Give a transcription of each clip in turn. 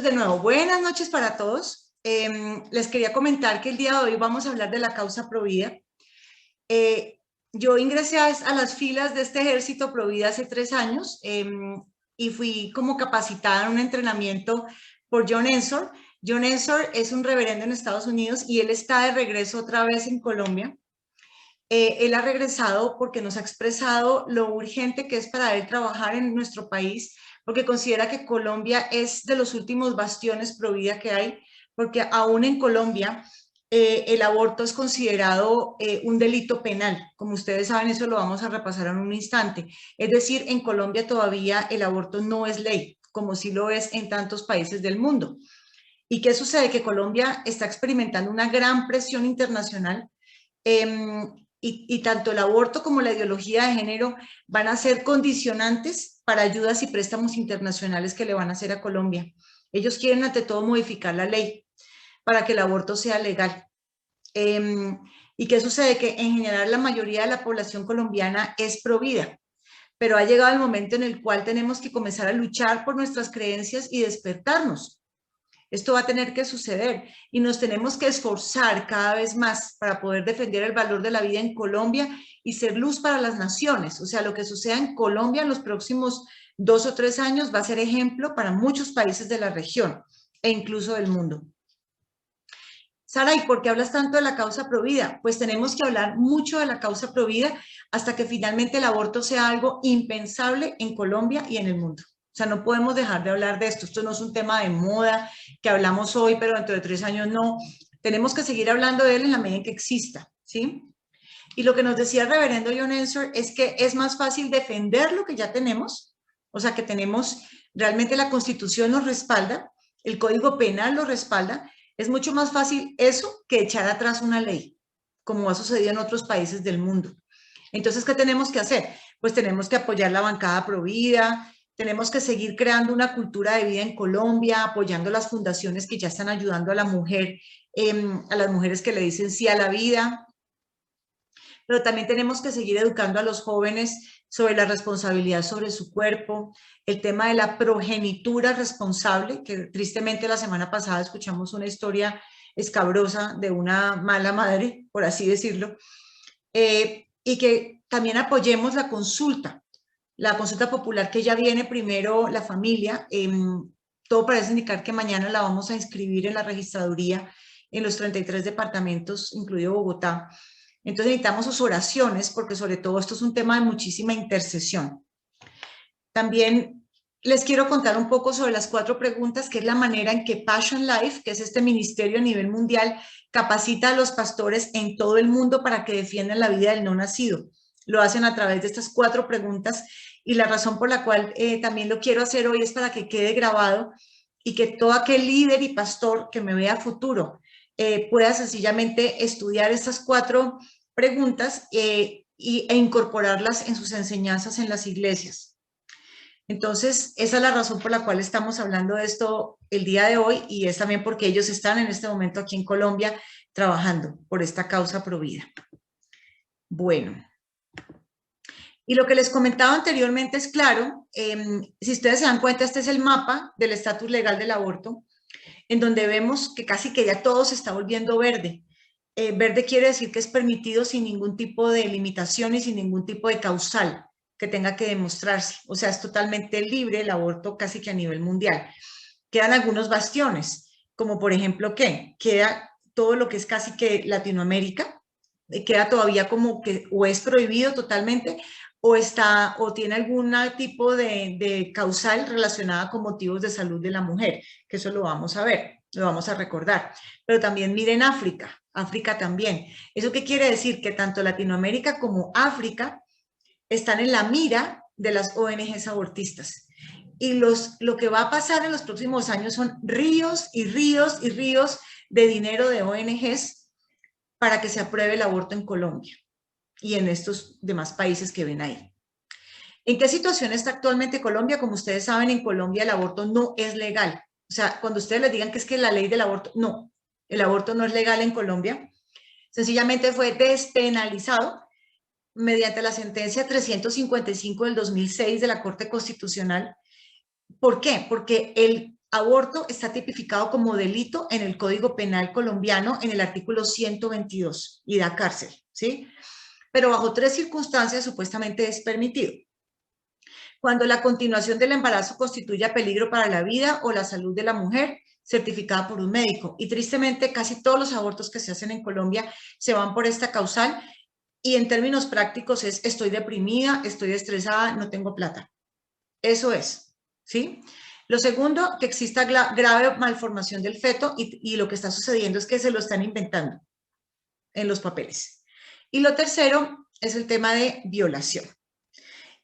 De nuevo, buenas noches para todos. Les quería comentar que el día de hoy vamos a hablar de la causa Provida. Yo ingresé a las filas de este ejército Provida hace 3 años y fui como capacitada en un entrenamiento por John Ensor. John Ensor es un reverendo en Estados Unidos y él está de regreso otra vez en Colombia. Él ha regresado porque nos ha expresado lo urgente que es para él trabajar en nuestro país, porque considera que Colombia es de los últimos bastiones pro vida que hay, porque aún en Colombia el aborto es considerado un delito penal. Como ustedes saben, eso lo vamos a repasar en un instante. Es decir, en Colombia todavía el aborto no es ley, como sí lo es en tantos países del mundo. ¿Y qué sucede? Que Colombia está experimentando una gran presión internacional y tanto el aborto como la ideología de género van a ser condicionantes para ayudas y préstamos internacionales que le van a hacer a Colombia. Ellos quieren ante todo modificar la ley para que el aborto sea legal. ¿Y qué sucede? Que en general la mayoría de la población colombiana es pro vida, pero ha llegado el momento en el cual tenemos que comenzar a luchar por nuestras creencias y despertarnos. Esto va a tener que suceder y nos tenemos que esforzar cada vez más para poder defender el valor de la vida en Colombia y ser luz para las naciones. O sea, lo que suceda en Colombia en los próximos 2 o 3 años va a ser ejemplo para muchos países de la región e incluso del mundo. Sara, ¿y por qué hablas tanto de la causa provida? Pues tenemos que hablar mucho de la causa provida hasta que finalmente el aborto sea algo impensable en Colombia y en el mundo. O sea, no podemos dejar de hablar de esto. Esto no es un tema de moda que hablamos hoy, pero dentro de 3 años no. Tenemos que seguir hablando de él en la medida en que exista, ¿sí? Y lo que nos decía el reverendo John Ensor es que es más fácil defender lo que ya tenemos, o sea, que tenemos, realmente la Constitución nos respalda, el Código Penal lo respalda, es mucho más fácil eso que echar atrás una ley, como ha sucedido en otros países del mundo. Entonces, ¿qué tenemos que hacer? Pues tenemos que apoyar la bancada Provida, tenemos que seguir creando una cultura de vida en Colombia, apoyando las fundaciones que ya están ayudando a la mujer, a las mujeres que le dicen sí a la vida, pero también tenemos que seguir educando a los jóvenes sobre la responsabilidad sobre su cuerpo, el tema de la progenitura responsable, que tristemente la semana pasada escuchamos una historia escabrosa de una mala madre, por así decirlo, y que también apoyemos la consulta popular que ya viene primero la familia. Todo parece indicar que mañana la vamos a inscribir en la registraduría en los 33 departamentos, incluido Bogotá. Entonces necesitamos sus oraciones porque sobre todo esto es un tema de muchísima intercesión. También les quiero contar un poco sobre las 4 preguntas, que es la manera en que Passion Life, que es este ministerio a nivel mundial, capacita a los pastores en todo el mundo para que defiendan la vida del no nacido. Lo hacen a través de estas 4 preguntas y la razón por la cual también lo quiero hacer hoy es para que quede grabado y que todo aquel líder y pastor que me vea a futuro pueda sencillamente estudiar estas 4 preguntas e incorporarlas en sus enseñanzas en las iglesias. Entonces, esa es la razón por la cual estamos hablando de esto el día de hoy y es también porque ellos están en este momento aquí en Colombia trabajando por esta causa provida. Bueno, y lo que les comentaba anteriormente es claro, si ustedes se dan cuenta, este es el mapa del estatus legal del aborto, en donde vemos que casi que ya todo se está volviendo verde. Verde quiere decir que es permitido sin ningún tipo de limitación y sin ningún tipo de causal que tenga que demostrarse. O sea, es totalmente libre el aborto casi que a nivel mundial. Quedan algunos bastiones, como por ejemplo, ¿qué? Queda todo lo que es casi que Latinoamérica, queda todavía como que o es prohibido totalmente o tiene algún tipo de causal relacionada con motivos de salud de la mujer, que eso lo vamos a ver, lo vamos a recordar. Pero también miren África, África también. ¿Eso qué quiere decir? Que tanto Latinoamérica como África están en la mira de las ONGs abortistas. Y lo que va a pasar en los próximos años son ríos y ríos y ríos de dinero de ONGs para que se apruebe el aborto en Colombia y en estos demás países que ven ahí. ¿En qué situación está actualmente Colombia? Como ustedes saben, en Colombia el aborto no es legal. O sea, cuando ustedes les digan que es que la ley del aborto, no, el aborto no es legal en Colombia. Sencillamente fue despenalizado mediante la sentencia 355 del 2006 de la Corte Constitucional. ¿Por qué? Porque aborto está tipificado como delito en el Código Penal colombiano en el artículo 122 y da cárcel, ¿sí? Pero bajo 3 circunstancias supuestamente es permitido. Cuando la continuación del embarazo constituya peligro para la vida o la salud de la mujer, certificada por un médico. Y tristemente casi todos los abortos que se hacen en Colombia se van por esta causal y en términos prácticos es estoy deprimida, estoy estresada, no tengo plata. Eso es, ¿sí? Lo segundo, que exista grave malformación del feto y lo que está sucediendo es que se lo están inventando en los papeles. Y lo tercero es el tema de violación.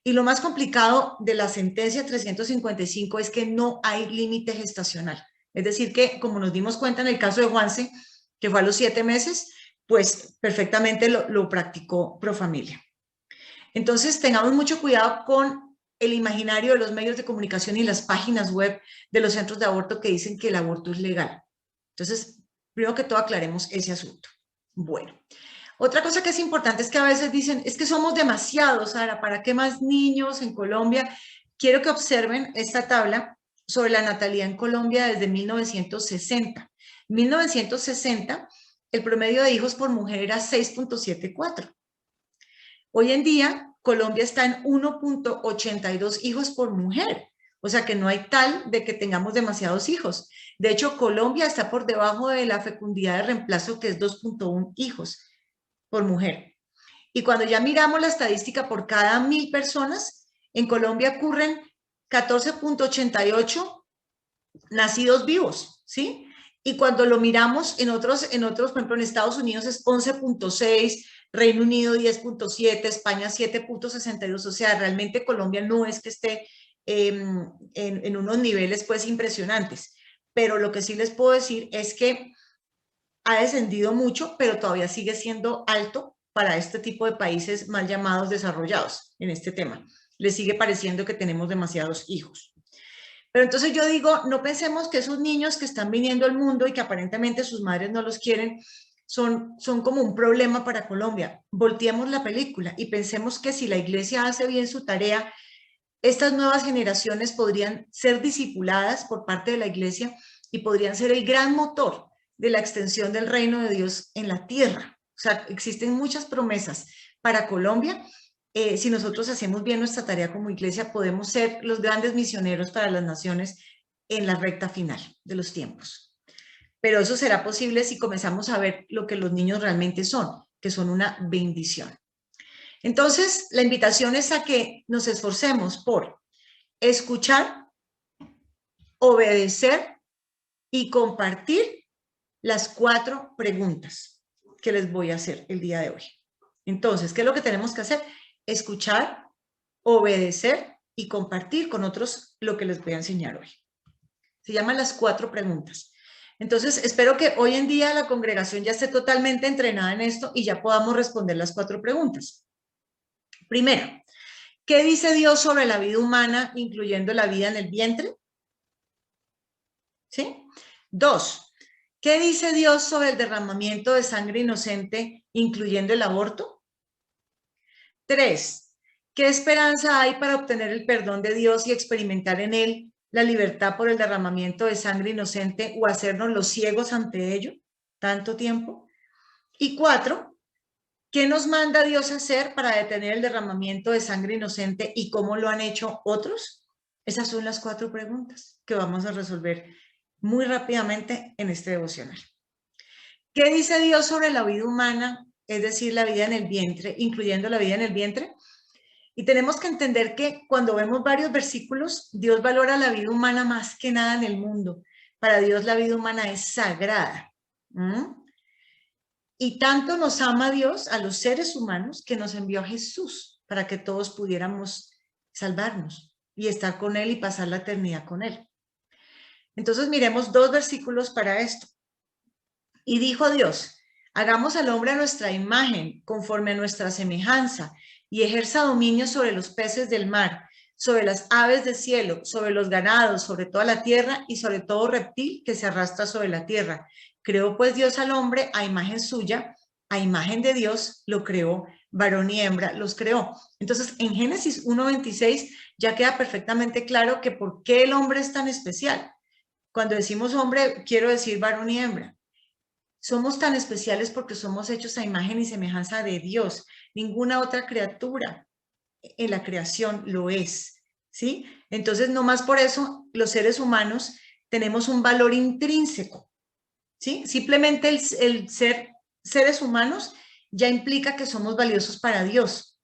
Y lo más complicado de la sentencia 355 es que no hay límite gestacional. Es decir, que como nos dimos cuenta en el caso de Juanse, que fue a los 7 meses, pues perfectamente lo practicó Profamilia. Entonces, tengamos mucho cuidado con el imaginario de los medios de comunicación y las páginas web de los centros de aborto que dicen que el aborto es legal. Entonces, primero que todo aclaremos ese asunto. Bueno, otra cosa que es importante es que a veces dicen, es que somos demasiados, Sara, ¿para qué más niños en Colombia? Quiero que observen esta tabla sobre la natalidad en Colombia desde 1960. En 1960, el promedio de hijos por mujer era 6.74. Hoy en día, Colombia está en 1.82 hijos por mujer. O sea que no hay tal de que tengamos demasiados hijos. De hecho, Colombia está por debajo de la fecundidad de reemplazo, que es 2.1 hijos por mujer. Y cuando ya miramos la estadística por cada 1.000 personas, en Colombia ocurren 14.88 nacidos vivos, ¿sí? Y cuando lo miramos en otros, por ejemplo, en Estados Unidos es 11.6, Reino Unido 10.7, España 7.62, o sea, realmente Colombia no es que esté en unos niveles pues impresionantes, pero lo que sí les puedo decir es que ha descendido mucho, pero todavía sigue siendo alto para este tipo de países mal llamados desarrollados en este tema. Les sigue pareciendo que tenemos demasiados hijos. Pero entonces yo digo, no pensemos que esos niños que están viniendo al mundo y que aparentemente sus madres no los quieren, son como un problema para Colombia. Volteemos la película y pensemos que si la iglesia hace bien su tarea, estas nuevas generaciones podrían ser discipuladas por parte de la iglesia y podrían ser el gran motor de la extensión del reino de Dios en la tierra. O sea, existen muchas promesas para Colombia. Si nosotros hacemos bien nuestra tarea como iglesia, podemos ser los grandes misioneros para las naciones en la recta final de los tiempos. Pero eso será posible si comenzamos a ver lo que los niños realmente son, que son una bendición. Entonces, la invitación es a que nos esforcemos por escuchar, obedecer y compartir las 4 preguntas que les voy a hacer el día de hoy. Entonces, ¿qué es lo que tenemos que hacer? Escuchar, obedecer y compartir con otros lo que les voy a enseñar hoy. Se llaman las 4 preguntas. Entonces, espero que hoy en día la congregación ya esté totalmente entrenada en esto y ya podamos responder las 4 preguntas. Primero, ¿qué dice Dios sobre la vida humana, incluyendo la vida en el vientre? ¿Sí? 2, ¿qué dice Dios sobre el derramamiento de sangre inocente, incluyendo el aborto? 3, ¿qué esperanza hay para obtener el perdón de Dios y experimentar en él la libertad por el derramamiento de sangre inocente o hacernos los ciegos ante ello tanto tiempo? Y 4, ¿qué nos manda Dios a hacer para detener el derramamiento de sangre inocente y cómo lo han hecho otros? Esas son las 4 preguntas que vamos a resolver muy rápidamente en este devocional. ¿Qué dice Dios sobre la vida humana, es decir, la vida en el vientre, incluyendo la vida en el vientre? Y tenemos que entender que cuando vemos varios versículos, Dios valora la vida humana más que nada en el mundo. Para Dios la vida humana es sagrada. Y tanto nos ama Dios a los seres humanos que nos envió a Jesús para que todos pudiéramos salvarnos y estar con Él y pasar la eternidad con Él. Entonces miremos 2 versículos para esto. Y dijo Dios, hagamos al hombre a nuestra imagen, conforme a nuestra semejanza, y ejerza dominio sobre los peces del mar, sobre las aves del cielo, sobre los ganados, sobre toda la tierra y sobre todo reptil que se arrastra sobre la tierra. Creó pues Dios al hombre a imagen suya, a imagen de Dios lo creó, varón y hembra los creó. Entonces, en Génesis 1:26 ya queda perfectamente claro que por qué el hombre es tan especial. Cuando decimos hombre, quiero decir varón y hembra. Somos tan especiales porque somos hechos a imagen y semejanza de Dios. Ninguna otra criatura en la creación lo es, ¿sí? Entonces, no más por eso, los seres humanos tenemos un valor intrínseco, ¿sí? Simplemente el ser seres humanos ya implica que somos valiosos para Dios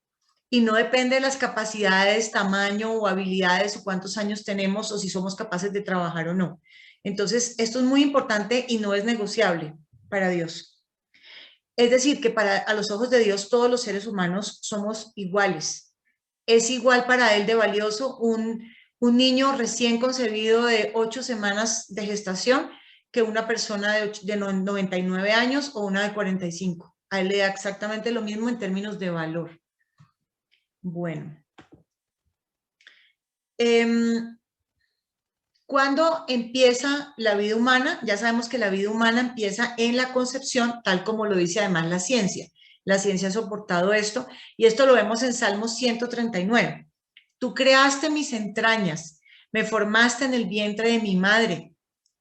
y no depende de las capacidades, tamaño o habilidades o cuántos años tenemos o si somos capaces de trabajar o no. Entonces, esto es muy importante y no es negociable para Dios. Es decir, que a los ojos de Dios todos los seres humanos somos iguales. Es igual para Él de valioso un niño recién concebido de 8 semanas de gestación que una persona de 99 años o una de 45. A Él le da exactamente lo mismo en términos de valor. Bueno. ¿Cuándo empieza la vida humana? Ya sabemos que la vida humana empieza en la concepción, tal como lo dice además la ciencia. La ciencia ha soportado esto y esto lo vemos en Salmos 139. Tú creaste mis entrañas, me formaste en el vientre de mi madre.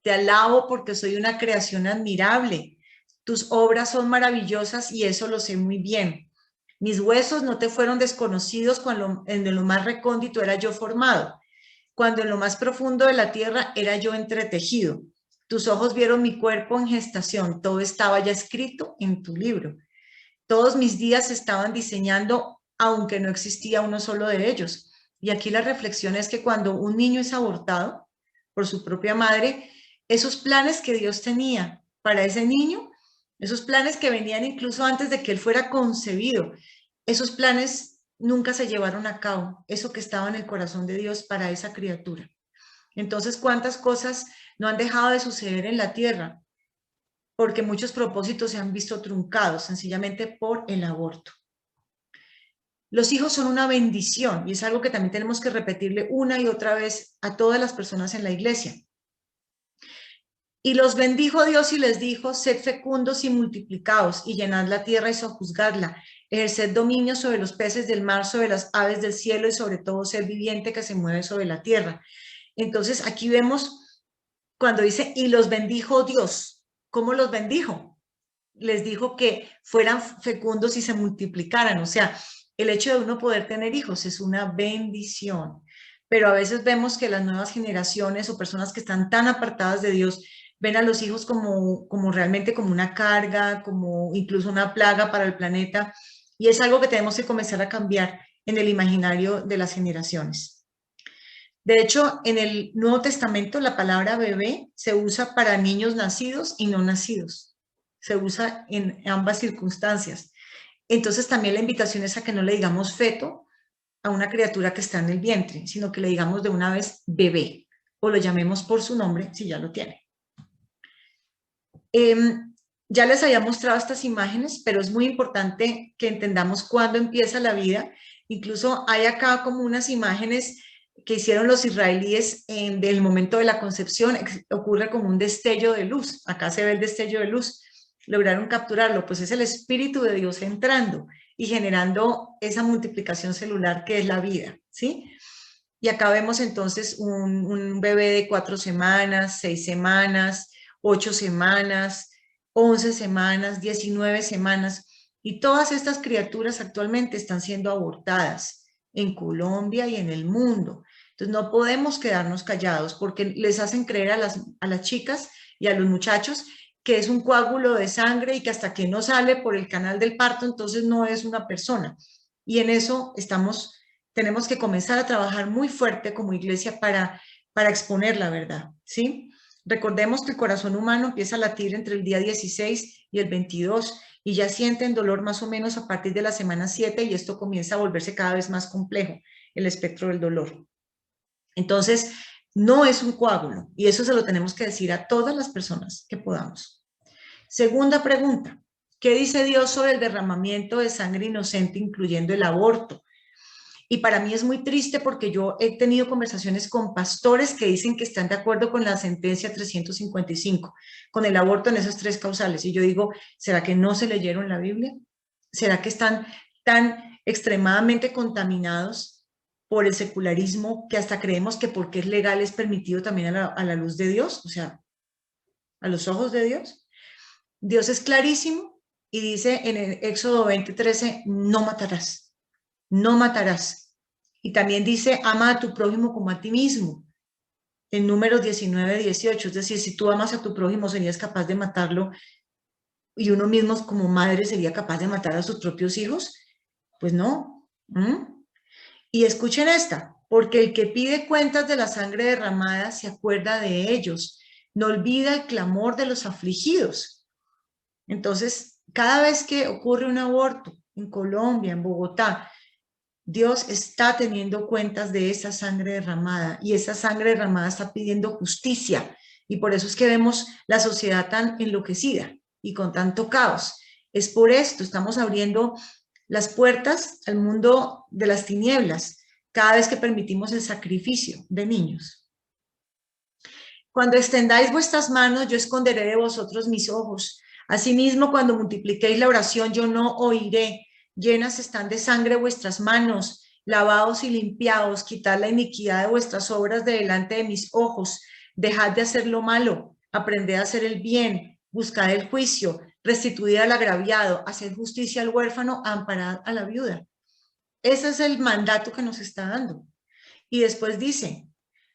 Te alabo porque soy una creación admirable. Tus obras son maravillosas y eso lo sé muy bien. Mis huesos no te fueron desconocidos cuando en lo más recóndito era yo formado, cuando en lo más profundo de la tierra era yo entretejido. Tus ojos vieron mi cuerpo en gestación, todo estaba ya escrito en tu libro. Todos mis días estaban diseñando, aunque no existía uno solo de ellos. Y aquí la reflexión es que cuando un niño es abortado por su propia madre, esos planes que Dios tenía para ese niño, esos planes que venían incluso antes de que él fuera concebido, esos planes nunca se llevaron a cabo, eso que estaba en el corazón de Dios para esa criatura. Entonces, ¿cuántas cosas no han dejado de suceder en la tierra? Porque muchos propósitos se han visto truncados sencillamente por el aborto. Los hijos son una bendición y es algo que también tenemos que repetirle una y otra vez a todas las personas en la iglesia. Y los bendijo Dios y les dijo, sed fecundos y multiplicaos y llenad la tierra y sojuzgadla, ejerced dominio sobre los peces del mar, sobre las aves del cielo y sobre todo ser viviente que se mueve sobre la tierra. Entonces aquí vemos cuando dice, y los bendijo Dios. ¿Cómo los bendijo? Les dijo que fueran fecundos y se multiplicaran. O sea, el hecho de uno poder tener hijos es una bendición. Pero a veces vemos que las nuevas generaciones o personas que están tan apartadas de Dios ven a los hijos como realmente como una carga, como incluso una plaga para el planeta. Y es algo que tenemos que comenzar a cambiar en el imaginario de las generaciones. De hecho, en el Nuevo Testamento la palabra bebé se usa para niños nacidos y no nacidos. Se usa en ambas circunstancias. Entonces también la invitación es a que no le digamos feto a una criatura que está en el vientre, sino que le digamos de una vez bebé o lo llamemos por su nombre si ya lo tiene. Ya les había mostrado estas imágenes, pero es muy importante que entendamos cuándo empieza la vida. Incluso hay acá como unas imágenes que hicieron los israelíes del momento de la concepción. Ocurre como un destello de luz. Acá se ve el destello de luz. Lograron capturarlo, pues es el Espíritu de Dios entrando y generando esa multiplicación celular que es la vida, ¿sí? Y acá vemos entonces un bebé de 4 semanas, 6 semanas, 8 semanas, 11 semanas, 19 semanas. Y todas estas criaturas actualmente están siendo abortadas en Colombia y en el mundo. Entonces no podemos quedarnos callados porque les hacen creer a las chicas y a los muchachos que es un coágulo de sangre y que hasta que no sale por el canal del parto, entonces no es una persona. Y en eso tenemos que comenzar a trabajar muy fuerte como iglesia para exponer la verdad, ¿sí? Recordemos que el corazón humano empieza a latir entre el día 16 y el 22 y ya sienten dolor más o menos a partir de la semana 7 y esto comienza a volverse cada vez más complejo, el espectro del dolor. Entonces, no es un coágulo y eso se lo tenemos que decir a todas las personas que podamos. Segunda pregunta, ¿qué dice Dios sobre el derramamiento de sangre inocente, incluyendo el aborto? Y para mí es muy triste porque yo he tenido conversaciones con pastores que dicen que están de acuerdo con la sentencia 355, con el aborto en esas 3 causales. Y yo digo, ¿será que no se leyeron la Biblia? ¿Será que están tan extremadamente contaminados por el secularismo, que hasta creemos que porque es legal es permitido también a la luz de Dios, o sea, a los ojos de Dios. Dios es clarísimo y dice en el Éxodo 20:13, no matarás, no matarás. Y también dice, ama a tu prójimo como a ti mismo, en Números 19:18. Es decir, si tú amas a tu prójimo, serías capaz de matarlo, y uno mismo como madre sería capaz de matar a sus propios hijos. Pues no. Y escuchen esta, porque el que pide cuentas de la sangre derramada se acuerda de ellos, no olvida el clamor de los afligidos. Entonces, cada vez que ocurre un aborto en Colombia, en Bogotá, Dios está teniendo cuentas de esa sangre derramada, y esa sangre derramada está pidiendo justicia, y por eso es que vemos la sociedad tan enloquecida y con tanto caos. Es por esto, estamos abriendo las puertas al mundo de las tinieblas cada vez que permitimos el sacrificio de niños. Cuando extendáis vuestras manos, yo esconderé de vosotros mis ojos. Asimismo, cuando multipliquéis la oración, yo no oiré. Llenas están de sangre vuestras manos, lavaos y limpiaos, quitad la iniquidad de vuestras obras de delante de mis ojos. Dejad de hacer lo malo, aprended a hacer el bien, buscad el juicio, restituid al agraviado, haced justicia al huérfano, amparad a la viuda. Ese es el mandato que nos está dando. Y después dice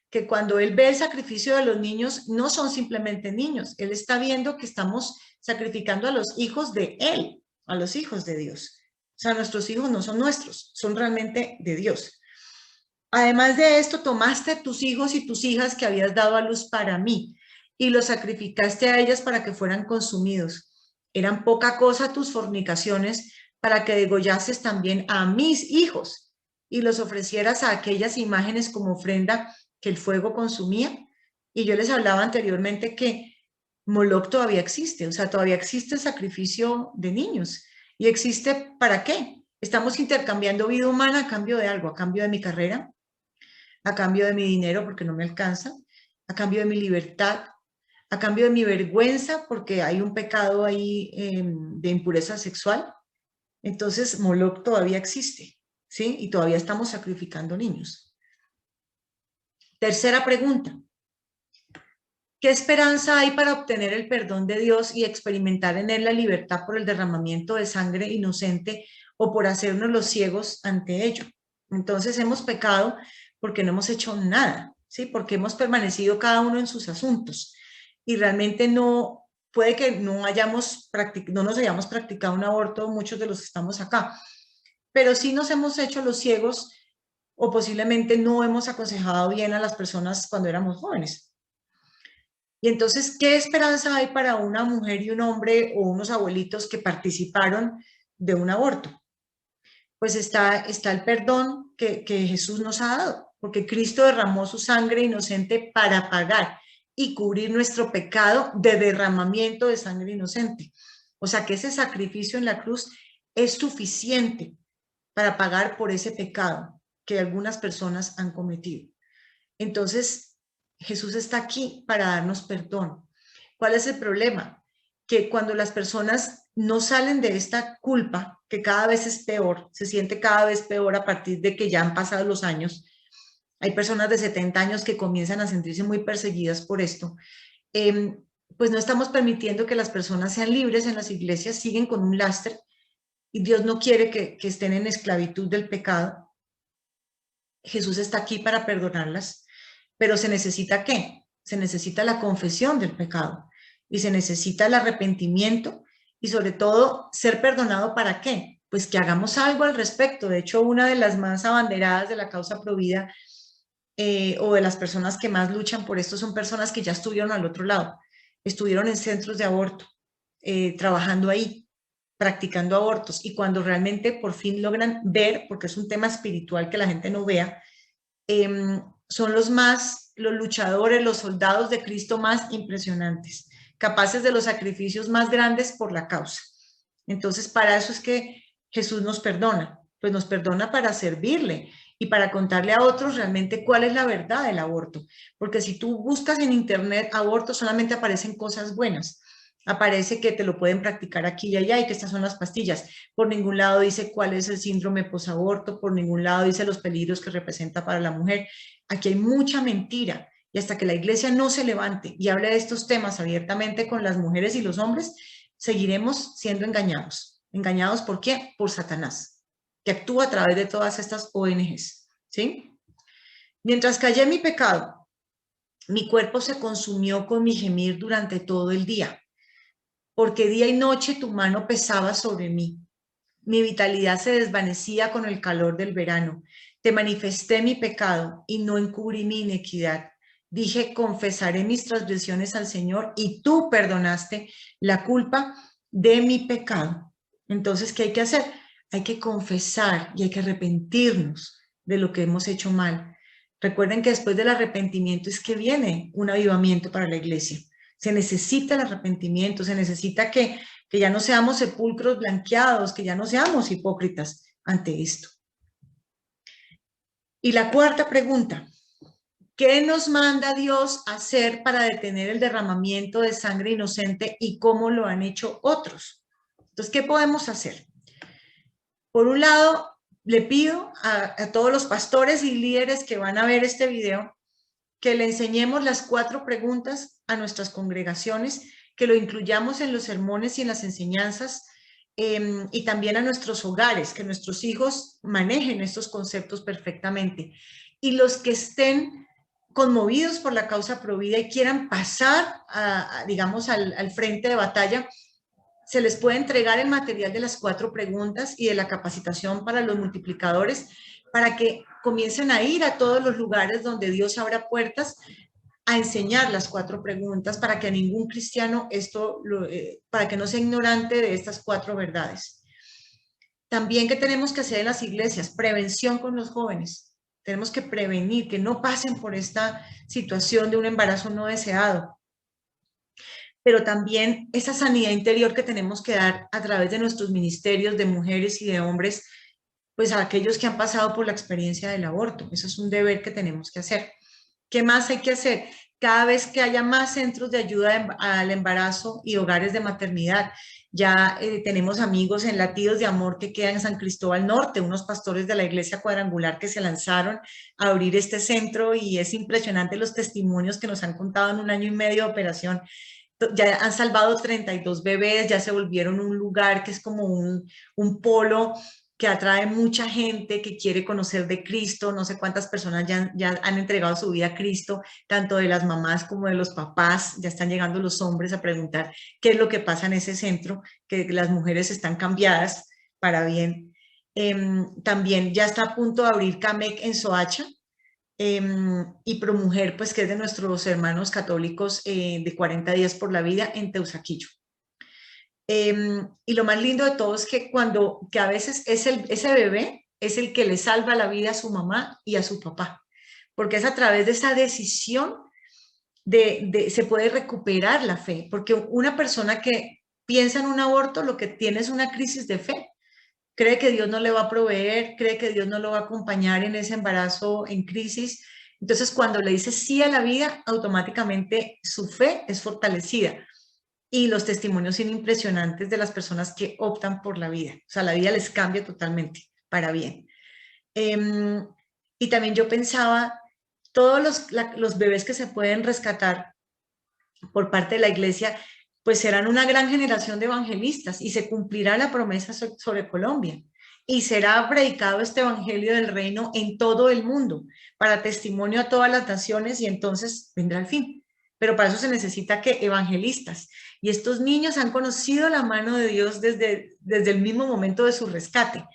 que cuando él ve el sacrificio de los niños, no son simplemente niños, él está viendo que estamos sacrificando a los hijos de él, a los hijos de Dios. O sea, nuestros hijos no son nuestros, son realmente de Dios. Además de esto, tomaste tus hijos y tus hijas que habías dado a luz para mí y los sacrificaste a ellas para que fueran consumidos. Eran poca cosa tus fornicaciones para que degollases también a mis hijos y los ofrecieras a aquellas imágenes como ofrenda que el fuego consumía. Y yo les hablaba anteriormente que Moloch todavía existe, o sea, todavía existe el sacrificio de niños. ¿Y existe para qué? Estamos intercambiando vida humana a cambio de algo, a cambio de mi carrera, a cambio de mi dinero porque no me alcanza, a cambio de mi libertad, a cambio de mi vergüenza porque hay un pecado ahí de impureza sexual. Entonces, Moloch todavía existe, ¿sí? Y todavía estamos sacrificando niños. Tercera pregunta. ¿Qué esperanza hay para obtener el perdón de Dios y experimentar en él la libertad por el derramamiento de sangre inocente o por hacernos los ciegos ante ello? Entonces hemos pecado porque no hemos hecho nada, ¿sí? Porque hemos permanecido cada uno en sus asuntos y realmente no, puede que no nos hayamos practicado un aborto muchos de los que estamos acá, pero sí nos hemos hecho los ciegos o posiblemente no hemos aconsejado bien a las personas cuando éramos jóvenes. Y entonces, ¿qué esperanza hay para una mujer y un hombre o unos abuelitos que participaron de un aborto? Pues está el perdón que Jesús nos ha dado, porque Cristo derramó su sangre inocente para pagar y cubrir nuestro pecado de derramamiento de sangre inocente. O sea que ese sacrificio en la cruz es suficiente para pagar por ese pecado que algunas personas han cometido. Entonces, Jesús está aquí para darnos perdón. ¿Cuál es el problema? Que cuando las personas no salen de esta culpa, que cada vez es peor, se siente cada vez peor a partir de que ya han pasado los años. Hay personas de 70 años que comienzan a sentirse muy perseguidas por esto. Pues no estamos permitiendo que las personas sean libres en las iglesias, siguen con un lastre y Dios no quiere que estén en esclavitud del pecado. Jesús está aquí para perdonarlas, pero ¿se necesita qué? Se necesita la confesión del pecado y se necesita el arrepentimiento y sobre todo ser perdonado. ¿Para qué? Pues que hagamos algo al respecto. De hecho, una de las más abanderadas de la causa provida o de las personas que más luchan por esto son personas que ya estuvieron al otro lado, estuvieron en centros de aborto, trabajando ahí, practicando abortos, y cuando realmente por fin logran ver, porque es un tema espiritual que la gente no vea, son los luchadores, los soldados de Cristo más impresionantes, capaces de los sacrificios más grandes por la causa. Entonces, para eso es que Jesús nos perdona, pues nos perdona para servirle y para contarle a otros realmente cuál es la verdad del aborto. Porque si tú buscas en internet aborto, solamente aparecen cosas buenas. Aparece que te lo pueden practicar aquí y allá y que estas son las pastillas. Por ningún lado dice cuál es el síndrome posaborto, por ningún lado dice los peligros que representa para la mujer. Aquí hay mucha mentira y hasta que la iglesia no se levante y hable de estos temas abiertamente con las mujeres y los hombres, seguiremos siendo engañados. ¿Engañados por qué? Por Satanás, que actúa a través de todas estas ONGs, ¿sí? Mientras callé mi pecado, mi cuerpo se consumió con mi gemir durante todo el día, porque día y noche tu mano pesaba sobre mí. Mi vitalidad se desvanecía con el calor del verano. Te manifesté mi pecado y no encubrí mi iniquidad. Dije, confesaré mis transgresiones al Señor y tú perdonaste la culpa de mi pecado. Entonces, ¿qué hay que hacer? Hay que confesar y hay que arrepentirnos de lo que hemos hecho mal. Recuerden que después del arrepentimiento es que viene un avivamiento para la iglesia. Se necesita el arrepentimiento, se necesita que ya no seamos sepulcros blanqueados, que ya no seamos hipócritas ante esto. Y la cuarta pregunta, ¿qué nos manda Dios hacer para detener el derramamiento de sangre inocente y cómo lo han hecho otros? Entonces, ¿qué podemos hacer? Por un lado, le pido a todos los pastores y líderes que van a ver este video que le enseñemos las 4 preguntas a nuestras congregaciones, que lo incluyamos en los sermones y en las enseñanzas, y también a nuestros hogares, que nuestros hijos manejen estos conceptos perfectamente. Y los que estén conmovidos por la causa Provida y quieran pasar, digamos, al frente de batalla, se les puede entregar el material de las 4 preguntas y de la capacitación para los multiplicadores para que comiencen a ir a todos los lugares donde Dios abra puertas a enseñar las 4 preguntas para que a ningún cristiano para que no sea ignorante de estas 4 verdades. También, ¿qué tenemos que hacer en las iglesias? Prevención con los jóvenes. Tenemos que prevenir que no pasen por esta situación de un embarazo no deseado. Pero también esa sanidad interior que tenemos que dar a través de nuestros ministerios de mujeres y de hombres, pues a aquellos que han pasado por la experiencia del aborto. Eso es un deber que tenemos que hacer. ¿Qué más hay que hacer? Cada vez que haya más centros de ayuda al embarazo y hogares de maternidad. Ya tenemos amigos en Latidos de Amor que quedan en San Cristóbal Norte, unos pastores de la Iglesia Cuadrangular que se lanzaron a abrir este centro y es impresionante los testimonios que nos han contado en 1 año y medio de operación. Ya han salvado 32 bebés, ya se volvieron un lugar que es como un polo que atrae mucha gente que quiere conocer de Cristo. No sé cuántas personas ya han entregado su vida a Cristo, tanto de las mamás como de los papás. Ya están llegando los hombres a preguntar qué es lo que pasa en ese centro, que las mujeres están cambiadas para bien. También ya está a punto de abrir CAMEC en Soacha, y ProMujer, pues que es de nuestros hermanos católicos, de 40 días por la vida en Teusaquillo. Y lo más lindo de todo es que a veces ese bebé es el que le salva la vida a su mamá y a su papá, porque es a través de esa decisión se puede recuperar la fe, porque una persona que piensa en un aborto lo que tiene es una crisis de fe. Cree que Dios no le va a proveer, cree que Dios no lo va a acompañar en ese embarazo en crisis. Entonces, cuando le dice sí a la vida, automáticamente su fe es fortalecida. Y los testimonios son impresionantes de las personas que optan por la vida. O sea, la vida les cambia totalmente para bien. Y también yo pensaba, todos los bebés que se pueden rescatar por parte de la iglesia, pues serán una gran generación de evangelistas y se cumplirá la promesa sobre Colombia. Y será predicado este evangelio del reino en todo el mundo, para testimonio a todas las naciones, y entonces vendrá el fin. Pero para eso se necesita que evangelistas. Y estos niños han conocido la mano de Dios desde el mismo momento de su rescate.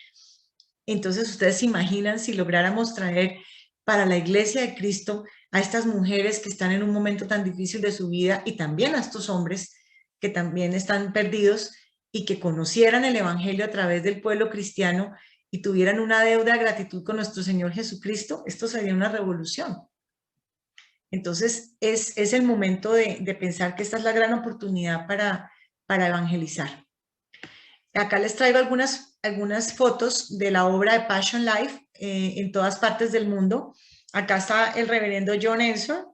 Entonces ustedes se imaginan si lográramos traer para la iglesia de Cristo a estas mujeres que están en un momento tan difícil de su vida y también a estos hombres que también están perdidos y que conocieran el evangelio a través del pueblo cristiano y tuvieran una deuda de gratitud con nuestro Señor Jesucristo. Esto sería una revolución. Entonces es el momento de pensar que esta es la gran oportunidad para evangelizar. Acá les traigo algunas fotos de la obra de Passion Life en todas partes del mundo. Acá está el reverendo John Ensor,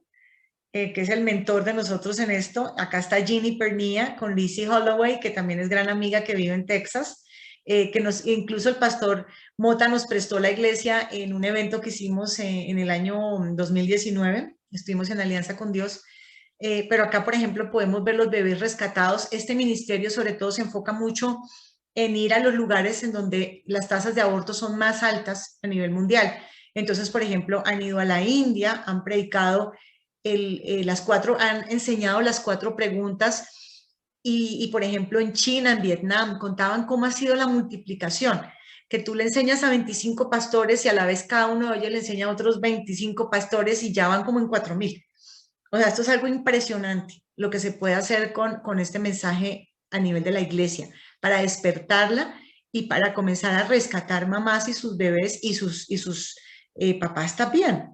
que es el mentor de nosotros en esto. Acá está Ginny Pernilla con Lizzie Holloway, que también es gran amiga que vive en Texas, incluso el pastor Mota nos prestó la iglesia en un evento que hicimos en el año 2019. Estuvimos en alianza con Dios. Pero acá, por ejemplo, podemos ver los bebés rescatados. Este ministerio sobre todo se enfoca mucho en ir a los lugares en donde las tasas de aborto son más altas a nivel mundial. Entonces, por ejemplo, han ido a la India, han predicado han enseñado las 4 preguntas por ejemplo, en China, en Vietnam, contaban cómo ha sido la multiplicación, que tú le enseñas a 25 pastores y a la vez cada uno de ellos le enseña a otros 25 pastores y ya van como en 4,000. O sea, esto es algo impresionante, lo que se puede hacer con este mensaje a nivel de la iglesia, para despertarla y para comenzar a rescatar mamás y sus bebés y sus papás también.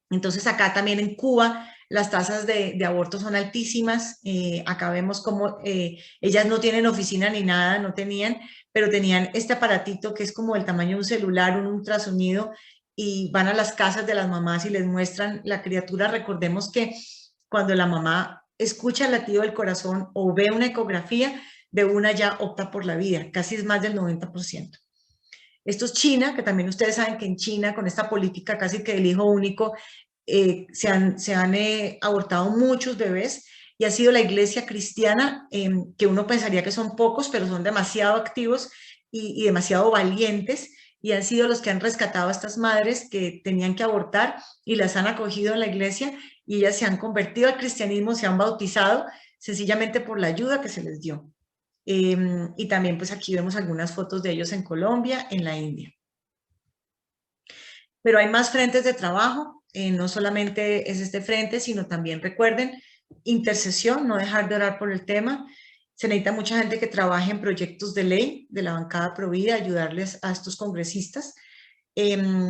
Entonces acá también en Cuba las tasas de aborto son altísimas. Acá vemos como ellas no tienen oficina ni nada, no tenían, pero tenían este aparatito que es como el tamaño de un celular, un ultrasonido, y van a las casas de las mamás y les muestran la criatura. Recordemos que cuando la mamá escucha el latido del corazón o ve una ecografía, de una ya opta por la vida, casi es más del 90%. Esto es China, que también ustedes saben que en China, con esta política casi que del hijo único, se han abortado muchos bebés y ha sido la iglesia cristiana, que uno pensaría que son pocos, pero son demasiado activos y demasiado valientes, y han sido los que han rescatado a estas madres que tenían que abortar y las han acogido en la iglesia, y ellas se han convertido al cristianismo, se han bautizado sencillamente por la ayuda que se les dio. Y también pues aquí vemos algunas fotos de ellos en Colombia, en la India. Pero hay más frentes de trabajo, no solamente es este frente, sino también recuerden, intercesión, no dejar de orar por el tema. Se necesita mucha gente que trabaje en proyectos de ley de la bancada Provida, ayudarles a estos congresistas.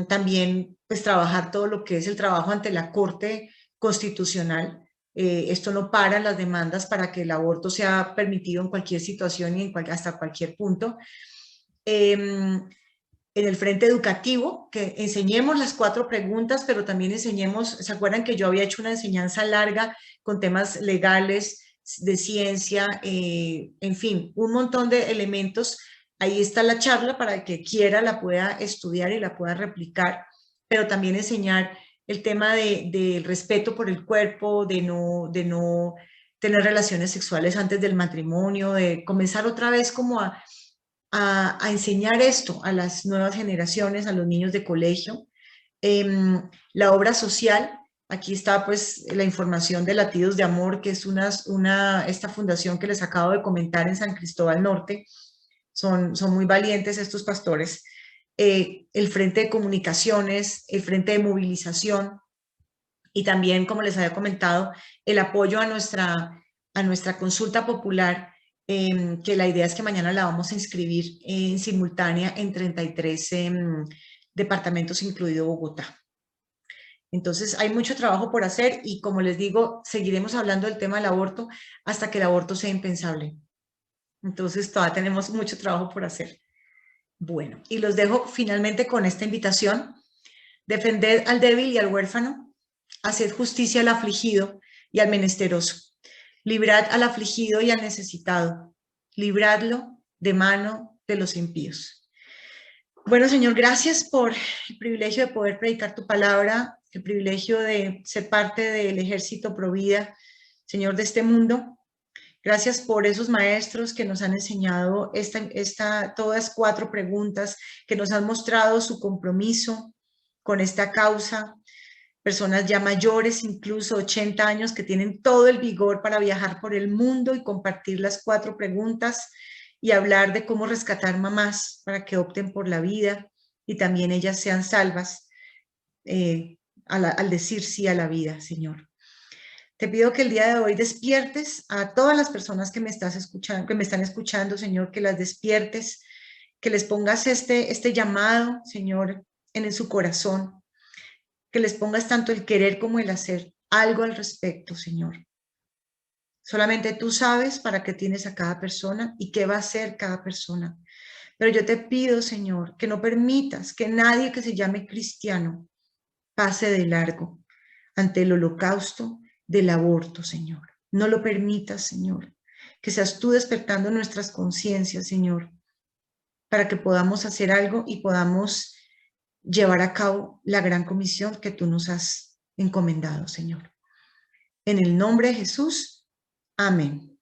También pues trabajar todo lo que es el trabajo ante la Corte Constitucional. Esto no para las demandas para que el aborto sea permitido en cualquier situación y hasta cualquier punto. En el frente educativo, que enseñemos las 4 preguntas, pero también enseñemos, ¿se acuerdan que yo había hecho una enseñanza larga con temas legales, de ciencia, en fin, un montón de elementos? Ahí está la charla para el que quiera la pueda estudiar y la pueda replicar, pero también enseñar el tema del respeto por el cuerpo, de no tener relaciones sexuales antes del matrimonio, de comenzar otra vez como a enseñar esto a las nuevas generaciones, a los niños de colegio. La obra social, aquí está pues la información de Latidos de Amor, que es esta fundación que les acabo de comentar en San Cristóbal Norte. Son muy valientes estos pastores. El frente de comunicaciones, el frente de movilización, y también, como les había comentado, el apoyo a nuestra consulta popular, que la idea es que mañana la vamos a inscribir en simultánea en 33 departamentos, incluido Bogotá. Entonces, hay mucho trabajo por hacer y, como les digo, seguiremos hablando del tema del aborto hasta que el aborto sea impensable. Entonces, todavía tenemos mucho trabajo por hacer. Bueno, y los dejo finalmente con esta invitación: defended al débil y al huérfano, haced justicia al afligido y al menesteroso, librad al afligido y al necesitado, libradlo de mano de los impíos. Bueno, Señor, gracias por el privilegio de poder predicar tu palabra, el privilegio de ser parte del ejército Provida, Señor, de este mundo. Gracias por esos maestros que nos han enseñado todas 4 preguntas, que nos han mostrado su compromiso con esta causa. Personas ya mayores, incluso 80 años, que tienen todo el vigor para viajar por el mundo y compartir las 4 preguntas y hablar de cómo rescatar mamás para que opten por la vida y también ellas sean salvas, al decir sí a la vida, Señor. Te pido que el día de hoy despiertes a todas las personas que me están escuchando, Señor, que las despiertes, que les pongas este llamado, Señor, en su corazón, que les pongas tanto el querer como el hacer algo al respecto, Señor. Solamente tú sabes para qué tienes a cada persona y qué va a hacer cada persona. Pero yo te pido, Señor, que no permitas que nadie que se llame cristiano pase de largo ante el holocausto del aborto, Señor. No lo permitas, Señor. Que seas tú despertando nuestras conciencias, Señor, para que podamos hacer algo y podamos llevar a cabo la gran comisión que tú nos has encomendado, Señor. En el nombre de Jesús, amén.